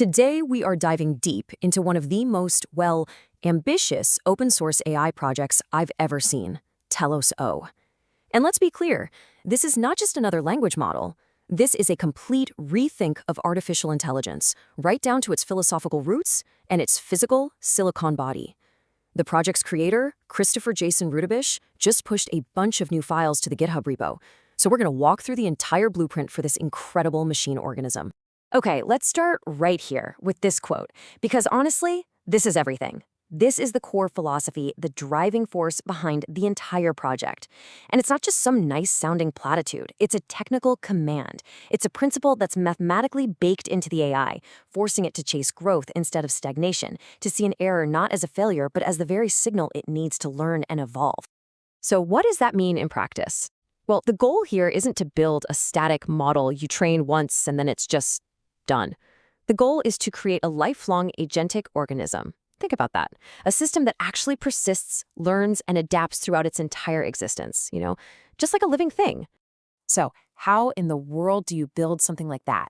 Today, we are diving deep into one of the most, well, ambitious open source AI projects I've ever seen, Talos-O. And let's be clear, this is not just another language model. This is a complete rethink of artificial intelligence, right down to its philosophical roots and its physical silicon body. The project's creator, Christopher Jason Rudabish, just pushed a bunch of new files to the GitHub repo. So we're going to walk through the entire blueprint for this incredible machine organism. Okay, let's start right here with this quote, because honestly, this is everything. This is the core philosophy, the driving force behind the entire project. And it's not just some nice-sounding platitude. It's a technical command. It's a principle that's mathematically baked into the AI, forcing it to chase growth instead of stagnation, to see an error not as a failure, but as the very signal it needs to learn and evolve. So what does that mean in practice? Well, the goal here isn't to build a static model you train once and then it's just done. The goal is to create a lifelong agentic organism. Think about that. A system that actually persists, learns, and adapts throughout its entire existence, just like a living thing. So, how in the world do you build something like that?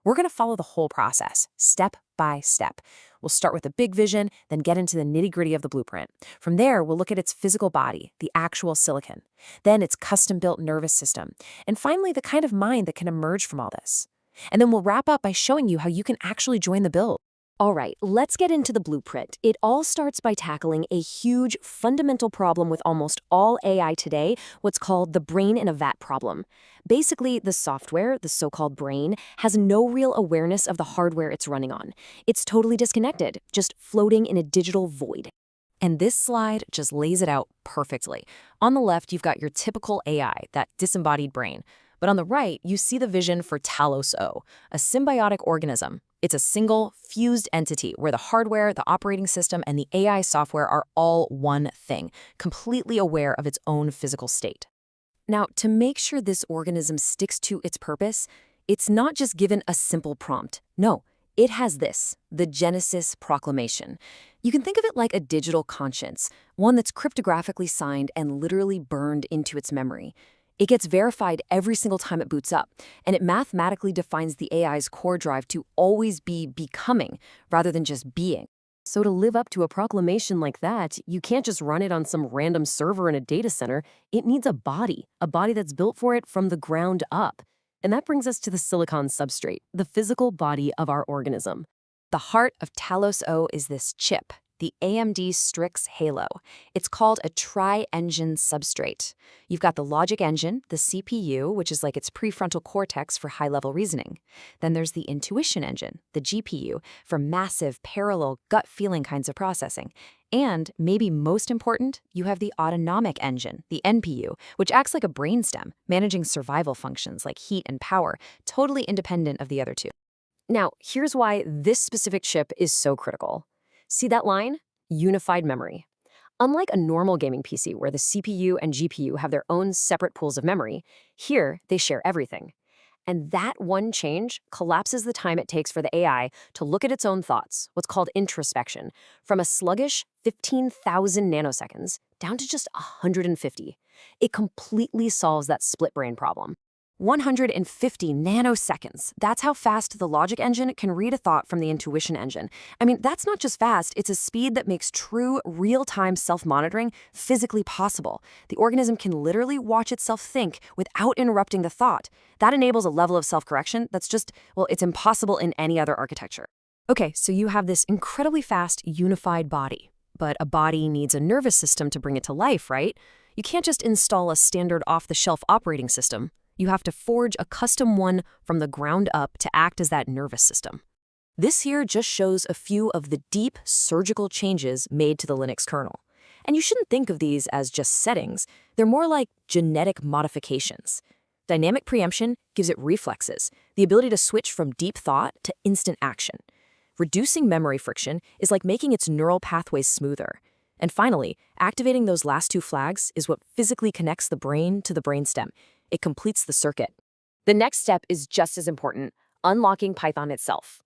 We're going to follow the whole process, step by step. We'll start with a big vision, then get into the nitty-gritty of the blueprint. From there, we'll look at its physical body, the actual silicon, then its custom-built nervous system, and finally, the kind of mind that can emerge from all this. And then we'll wrap up by showing you how you can actually join the build. All right, let's get into the blueprint. It all starts by tackling a huge, fundamental problem with almost all AI today, what's called the brain in a vat problem. Basically, the software, the so-called brain, has no real awareness of the hardware it's running on. It's totally disconnected, just floating in a digital void. And this slide just lays it out perfectly. On the left, you've got your typical AI, that disembodied brain. But on the right, you see the vision for Talos-O, a symbiotic organism. It's a single, fused entity where the hardware, the operating system, and the AI software are all one thing, completely aware of its own physical state. Now, to make sure this organism sticks to its purpose, it's not just given a simple prompt. No, it has this, the Genesis Proclamation. You can think of it like a digital conscience, one that's cryptographically signed and literally burned into its memory. It gets verified every single time it boots up, and it mathematically defines the AI's core drive to always be becoming rather than just being. So to live up to a proclamation like that, you can't just run it on some random server in a data center. It needs a body that's built for it from the ground up. And that brings us to the silicon substrate, the physical body of our organism. The heart of Talos-O is this chip, the AMD Strix Halo. It's called a tri-engine substrate. You've got the logic engine, the CPU, which is like its prefrontal cortex for high-level reasoning. Then there's the intuition engine, the GPU, for massive, parallel, gut-feeling kinds of processing. And, maybe most important, you have the autonomic engine, the NPU, which acts like a brainstem, managing survival functions like heat and power, totally independent of the other two. Now, here's why this specific chip is so critical. See that line? Unified memory. Unlike a normal gaming PC where the CPU and GPU have their own separate pools of memory, here they share everything. And that one change collapses the time it takes for the AI to look at its own thoughts, what's called introspection, from a sluggish 15,000 nanoseconds down to just 150. It completely solves that split brain problem. 150 nanoseconds. That's how fast the logic engine can read a thought from the intuition engine. I mean, that's not just fast, it's a speed that makes true, real-time self-monitoring physically possible. The organism can literally watch itself think without interrupting the thought. That enables a level of self-correction that's just, well, it's impossible in any other architecture. Okay, so you have this incredibly fast, unified body. But a body needs a nervous system to bring it to life, right? You can't just install a standard off-the-shelf operating system. You have to forge a custom one from the ground up to act as that nervous system. This here just shows a few of the deep surgical changes made to the Linux kernel. And you shouldn't think of these as just settings. They're more like genetic modifications. Dynamic preemption gives it reflexes, the ability to switch from deep thought to instant action. Reducing memory friction is like making its neural pathways smoother. And finally, activating those last two flags is what physically connects the brain to the brainstem. It completes the circuit. The next step is just as important, unlocking Python itself.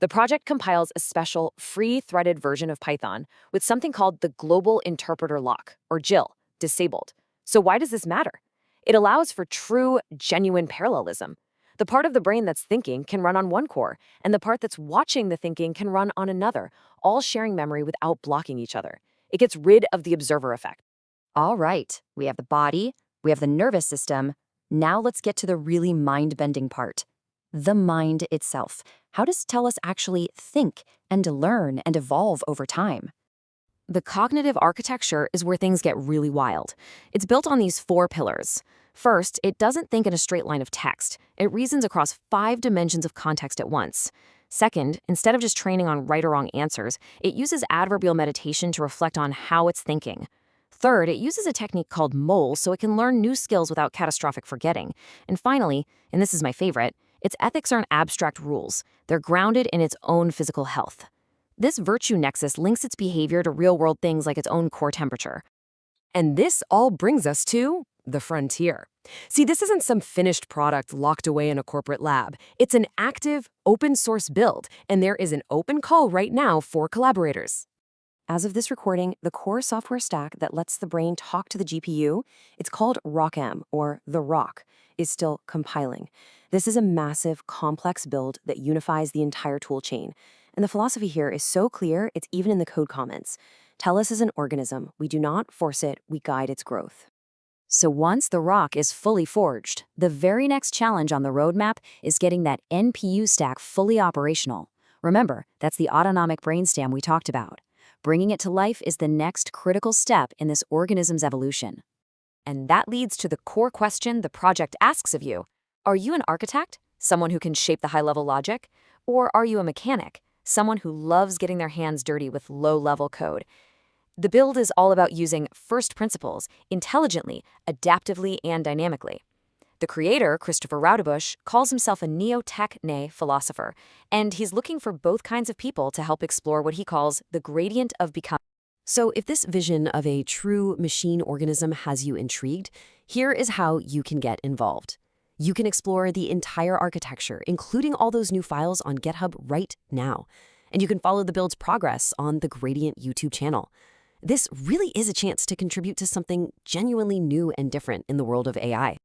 The project compiles a special free-threaded version of Python with something called the Global Interpreter Lock, or GIL, disabled. So why does this matter? It allows for true, genuine parallelism. The part of the brain that's thinking can run on one core, and the part that's watching the thinking can run on another, all sharing memory without blocking each other. It gets rid of the observer effect. All right, we have the body, we have the nervous system. Now let's get to the really mind-bending part. The mind itself. How does Talos actually think and learn and evolve over time? The cognitive architecture is where things get really wild. It's built on these 4 pillars. First, it doesn't think in a straight line of text. It reasons across 5 dimensions of context at once. Second, instead of just training on right or wrong answers, it uses adverbial meditation to reflect on how it's thinking. Third, it uses a technique called mole so it can learn new skills without catastrophic forgetting. And finally, and this is my favorite, its ethics aren't abstract rules. They're grounded in its own physical health. This virtue nexus links its behavior to real-world things like its own core temperature. And this all brings us to the frontier. See, this isn't some finished product locked away in a corporate lab. It's an active, open-source build, and there is an open call right now for collaborators. As of this recording, the core software stack that lets the brain talk to the GPU, it's called ROCm, or the ROC, is still compiling. This is a massive, complex build that unifies the entire toolchain. And the philosophy here is so clear, it's even in the code comments. Talos is an organism. We do not force it, we guide its growth. So once the rock is fully forged, the very next challenge on the roadmap is getting that NPU stack fully operational. Remember, that's the autonomic brainstem we talked about. Bringing it to life is the next critical step in this organism's evolution. And that leads to the core question the project asks of you. Are you an architect, someone who can shape the high-level logic? Or are you a mechanic, someone who loves getting their hands dirty with low-level code? The build is all about using first principles intelligently, adaptively, and dynamically. The creator, Christopher Raudebush, calls himself a Neo Techne philosopher, and he's looking for both kinds of people to help explore what he calls the gradient of becoming. So if this vision of a true machine organism has you intrigued, here is how you can get involved. You can explore the entire architecture, including all those new files on GitHub right now. And you can follow the build's progress on the Gradient YouTube channel. This really is a chance to contribute to something genuinely new and different in the world of AI.